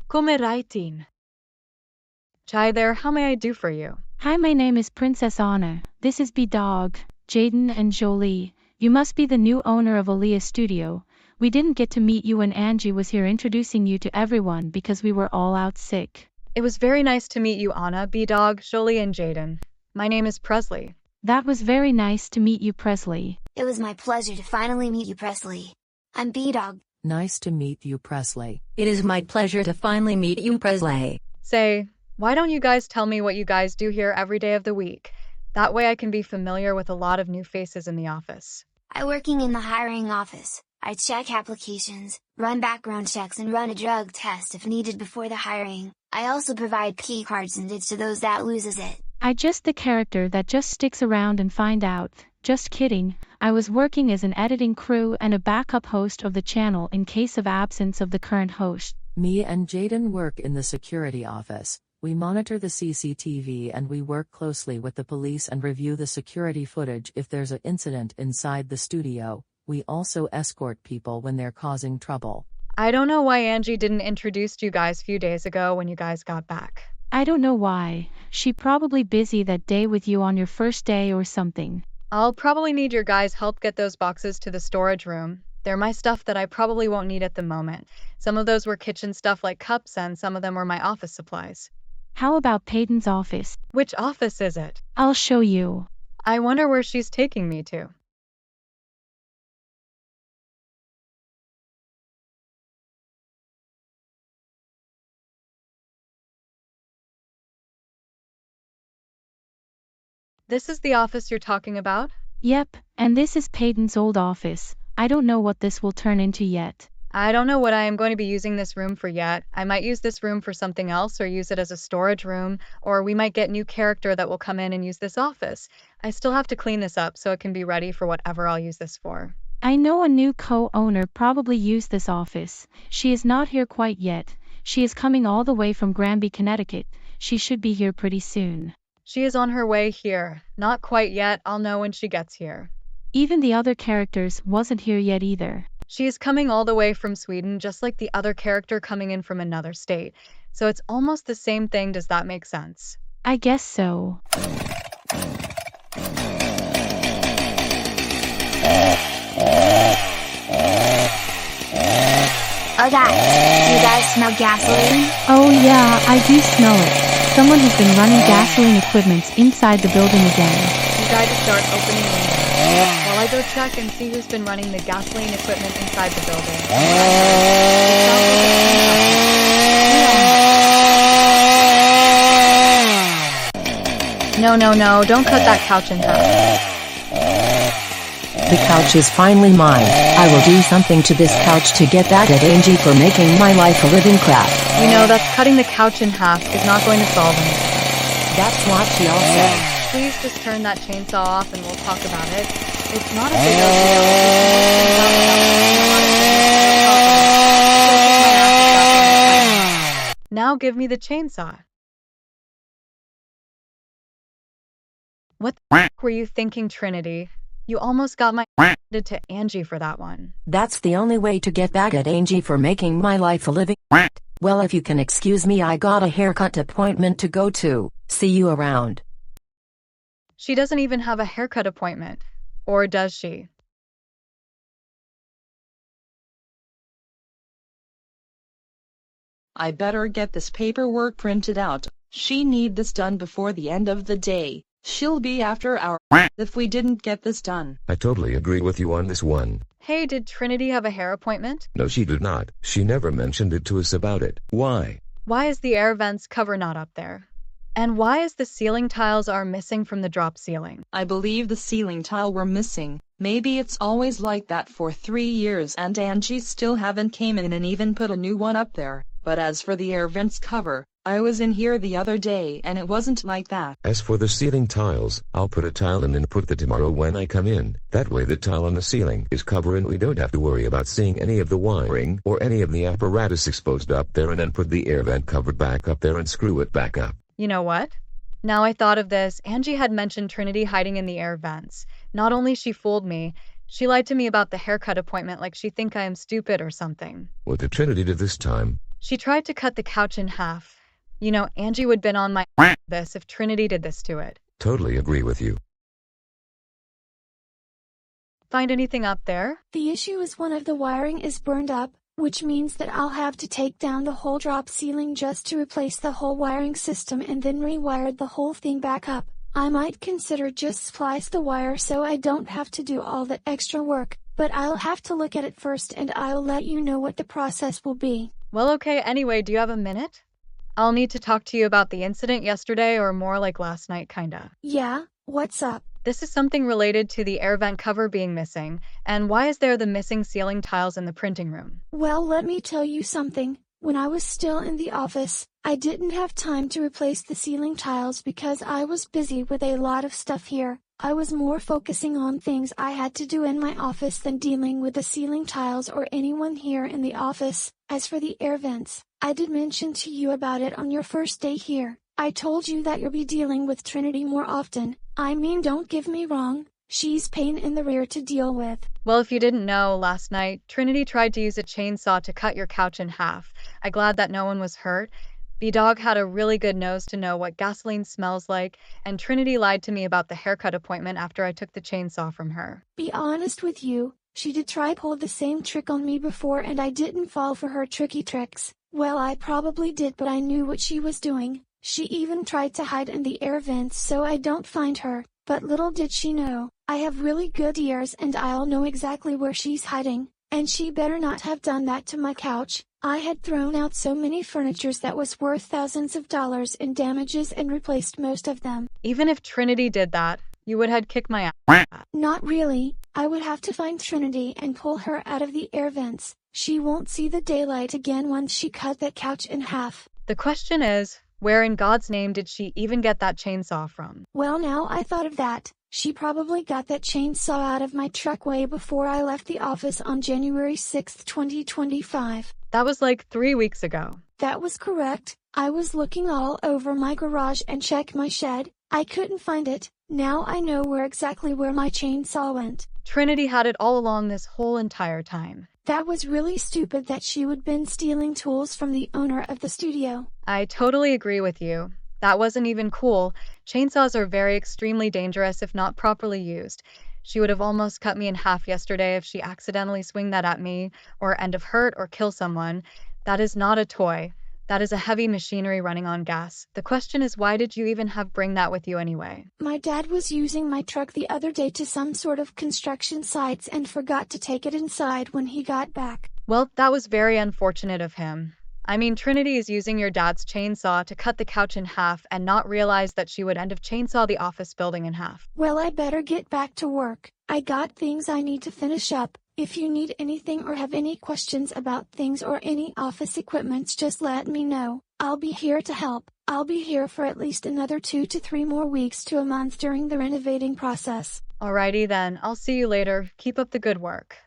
Come writing. Hi there, how may I do for you? Hi, my name is Princess Anna. This is B-Dog, Jaden and Jolie. You must be the new owner of Aliyah Studio. We didn't get to meet you when Angie was here introducing you to everyone because we were all out sick. It was very nice to meet you, Anna, B-Dog, Jolie, and Jaden. My name is Presley. That was very nice to meet you, Presley. It was my pleasure to finally meet you, Presley. I'm B-Dog. Nice to meet you, Presley. It is my pleasure to finally meet you, Presley. Say, why don't you guys tell me what you guys do here every day of the week? That way I can be familiar with a lot of new faces in the office. I working in the hiring office. I check applications, run background checks and run a drug test if needed before the hiring. I also provide key cards and ditch to those that loses it. I just the character that just sticks around and find out. Just kidding. I was working as an editing crew and a backup host of the channel in case of absence of the current host. Me and Jaden work in the security office. We monitor the CCTV and we work closely with the police and review the security footage if there's an incident inside the studio. We also escort people when they're causing trouble. I don't know why Angie didn't introduce you guys a few days ago when you guys got back. I don't know why. She probably busy that day with you on your first day or something. I'll probably need your guys' help get those boxes to the storage room. They're my stuff that I probably won't need at the moment. Some of those were kitchen stuff like cups and some of them were my office supplies. How about Peyton's office? Which office is it? I'll show you. I wonder where she's taking me to. This is the office you're talking about? Yep, and this is Peyton's old office. I don't know what this will turn into yet. I don't know what I am going to be using this room for yet. I might use this room for something else or use it as a storage room, or we might get new character that will come in and use this office. I still have to clean this up so it can be ready for whatever I'll use this for. I know a new co-owner probably used this office. She is not here quite yet. She is coming all the way from Granby, Connecticut. She should be here pretty soon. She is on her way here. Not quite yet. I'll know when she gets here. Even the other characters wasn't here yet either. She is coming all the way from Sweden, just like the other character coming in from another state. So it's almost the same thing. Does that make sense? I guess so. Oh guys, do you guys smell gasoline? Oh yeah, I do smell it. Someone has been running gasoline equipment inside the building again. You guys start opening windows. While I go check and see who's been running the gasoline equipment inside the building. No, don't cut that couch in half. The couch is finally mine. I will do something to this couch to get back at Angie for making my life a living crap. You know, that's cutting the couch in half is not going to solve anything. That's what she all said. Please just turn that chainsaw off and we'll talk about it. It's not a big deal. Now give me the chainsaw. What the f were you thinking, Trinity? You almost got my to Angie for that one. That's the only way to get back at Angie for making my life a living. Well, if you can excuse me, I got a haircut appointment to go to. See you around. She doesn't even have a haircut appointment. Or does she? I better get this paperwork printed out. She need this done before the end of the day. She'll be after our if we didn't get this done. I totally agree with you on this one. Hey, did Trinity have a hair appointment? No, she did not. She never mentioned it to us about it. Why? Why is the air vents cover not up there? And why is the ceiling tiles are missing from the drop ceiling? I believe the ceiling tile were missing. Maybe it's always like that for 3 years and Angie still haven't came in and even put a new one up there. But as for the air vents cover, I was in here the other day and it wasn't like that. As for the ceiling tiles, I'll put a tile in and put that tomorrow when I come in. That way the tile on the ceiling is covered and we don't have to worry about seeing any of the wiring or any of the apparatus exposed up there, and then put the air vent cover back up there and screw it back up. You know what? Now I thought of this, Angie had mentioned Trinity hiding in the air vents. Not only she fooled me, she lied to me about the haircut appointment like she think I am stupid or something. What did Trinity do this time? She tried to cut the couch in half. You know, Angie would been on my this if Trinity did this to it. Totally agree with you. Find anything up there? The issue is one of the wiring is burned up, which means that I'll have to take down the whole drop ceiling just to replace the whole wiring system and then rewire the whole thing back up. I might consider just splice the wire so I don't have to do all that extra work, but I'll have to look at it first and I'll let you know what the process will be. Well, okay, anyway, do you have a minute? I'll need to talk to you about the incident yesterday or more like last night, kinda. Yeah, what's up? This is something related to the air vent cover being missing, and why is there the missing ceiling tiles in the printing room? Well, let me tell you something. When I was still in the office, I didn't have time to replace the ceiling tiles because I was busy with a lot of stuff here. I was more focusing on things I had to do in my office than dealing with the ceiling tiles or anyone here in the office. As for the air vents, I did mention to you about it on your first day here. I told you that you'll be dealing with Trinity more often. I mean, don't get me wrong, she's pain in the rear to deal with. Well, if you didn't know, last night, Trinity tried to use a chainsaw to cut your couch in half. I'm glad that no one was hurt. B-Dog had a really good nose to know what gasoline smells like, and Trinity lied to me about the haircut appointment after I took the chainsaw from her. Be honest with you, she did try pull the same trick on me before and I didn't fall for her tricky tricks. Well, I probably did, but I knew what she was doing. She even tried to hide in the air vents so I don't find her, but little did she know, I have really good ears and I'll know exactly where she's hiding, and she better not have done that to my couch. I had thrown out so many furnitures that was worth thousands of dollars in damages and replaced most of them. Even if Trinity did that, you would have kicked my ass. Not really. I would have to find Trinity and pull her out of the air vents. She won't see the daylight again once she cut that couch in half. The question is, where in God's name did she even get that chainsaw from? Well, now I thought of that. She probably got that chainsaw out of my truck way before I left the office on January 6, 2025. That was like 3 weeks ago. That was correct. I was looking all over my garage and checked my shed. I couldn't find it. Now I know exactly where my chainsaw went. Trinity had it all along this whole entire time. That was really stupid that she would been stealing tools from the owner of the studio. I totally agree with you. That wasn't even cool. Chainsaws are very extremely dangerous if not properly used. She would have almost cut me in half yesterday if she accidentally swung that at me, or end up hurt or kill someone. That is not a toy. That is a heavy machinery running on gas. The question is, why did you even bring that with you anyway? My dad was using my truck the other day to some sort of construction sites and forgot to take it inside when he got back. Well, that was very unfortunate of him. I mean, Trinity is using your dad's chainsaw to cut the couch in half and not realize that she would end up chainsaw the office building in half. Well, I better get back to work. I got things I need to finish up. If you need anything or have any questions about things or any office equipments, just let me know. I'll be here to help. I'll be here for at least another 2 to 3 more weeks to a month during the renovating process. Alrighty then, I'll see you later. Keep up the good work.